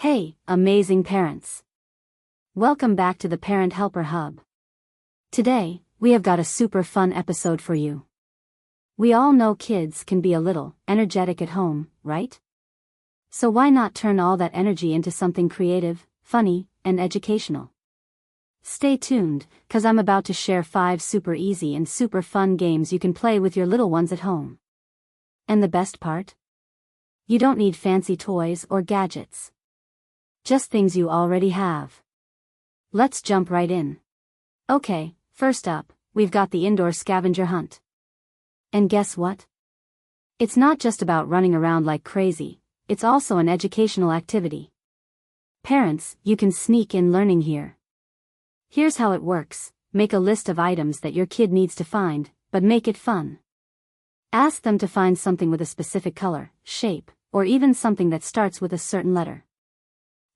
Hey, amazing parents! Welcome back to the Parent Helper Hub. Today, we have got a super fun episode for you. We all know kids can be a little energetic at home, right? So why not turn all that energy into something creative, funny, and educational? Stay tuned, 'cause I'm about to share 5 super easy and super fun games you can play with your little ones at home. And the best part? You don't need fancy toys or gadgets. Just things you already have. Let's jump right in. Okay, first up, we've got the indoor scavenger hunt. And guess what? It's not just about running around like crazy, it's also an educational activity. Parents, you can sneak in learning here. Here's how it works: make a list of items that your kid needs to find, but make it fun. Ask them to find something with a specific color, shape, or even something that starts with a certain letter.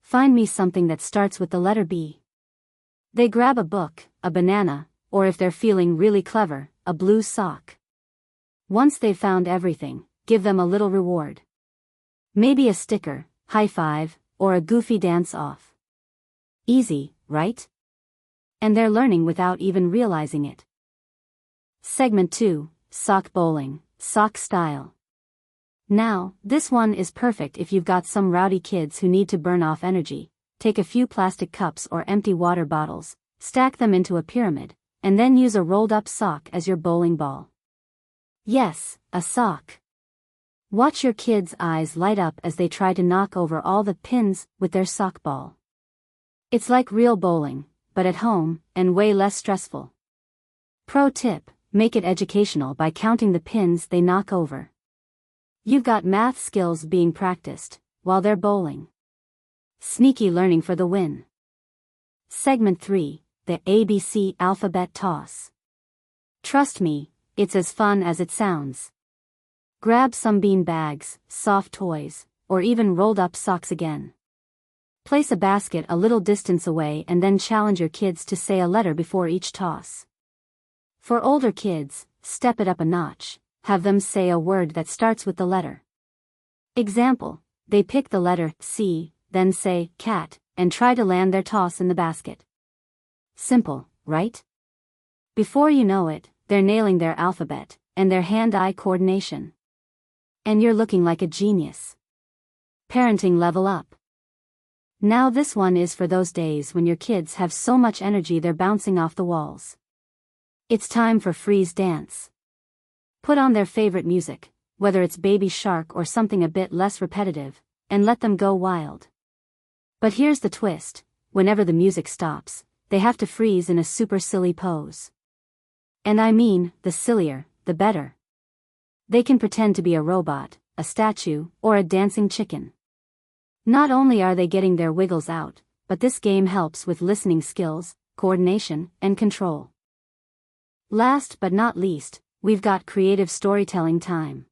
Find me something that starts with the letter B. They grab a book, a banana, or if they're feeling really clever, a blue sock. Once they've found everything, give them a little reward. Maybe a sticker, high five, or a goofy dance-off. Easy, right? And they're learning without even realizing it. Segment 2, Sock Bowling, Sock Style. Now, this one is perfect if you've got some rowdy kids who need to burn off energy. Take a few plastic cups or empty water bottles, stack them into a pyramid, and then use a rolled-up sock as your bowling ball. Yes, a sock. Watch your kids' eyes light up as they try to knock over all the pins with their sock ball. It's like real bowling, but at home, and way less stressful. Pro tip: make it educational by counting the pins they knock over. You've got math skills being practiced, while they're bowling. Sneaky learning for the win. Segment 3, the ABC Alphabet Toss. Trust me, it's as fun as it sounds. Grab some bean bags, soft toys, or even rolled-up socks again. Place a basket a little distance away and then challenge your kids to say a letter before each toss. For older kids, step it up a notch. Have them say a word that starts with the letter. Example: they pick the letter C, then say cat, and try to land their toss in the basket. Simple, right? Before you know it, they're nailing their alphabet, and their hand-eye coordination. And you're looking like a genius. Parenting level up. Now this one is for those days when your kids have so much energy they're bouncing off the walls. It's time for freeze dance. Put on their favorite music, whether it's Baby Shark or something a bit less repetitive, and let them go wild. But here's the twist: whenever the music stops, they have to freeze in a super silly pose. And I mean, the sillier, the better. They can pretend to be a robot, a statue, or a dancing chicken. Not only are they getting their wiggles out, but this game helps with listening skills, coordination, and control. Last but not least, we've got creative storytelling time.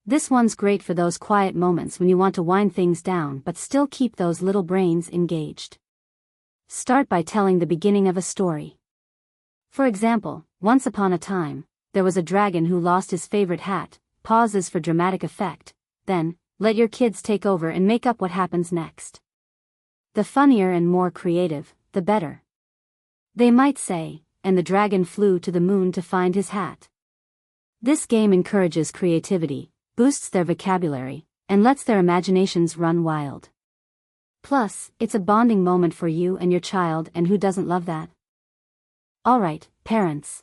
This one's great for those quiet moments when you want to wind things down but still keep those little brains engaged. Start by telling the beginning of a story. For example, once upon a time, there was a dragon who lost his favorite hat. Pauses for dramatic effect, then, let your kids take over and make up what happens next. The funnier and more creative, the better. They might say, and the dragon flew to the moon to find his hat. This game encourages creativity, boosts their vocabulary, and lets their imaginations run wild. Plus, it's a bonding moment for you and your child, and who doesn't love that? Alright, parents.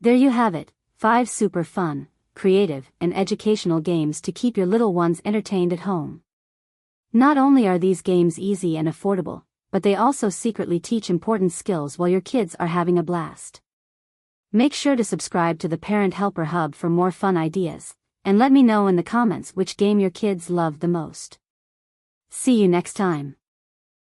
There you have it, 5 super fun, creative, and educational games to keep your little ones entertained at home. Not only are these games easy and affordable, but they also secretly teach important skills while your kids are having a blast. Make sure to subscribe to the Parent Helper Hub for more fun ideas, and let me know in the comments which game your kids love the most. See you next time.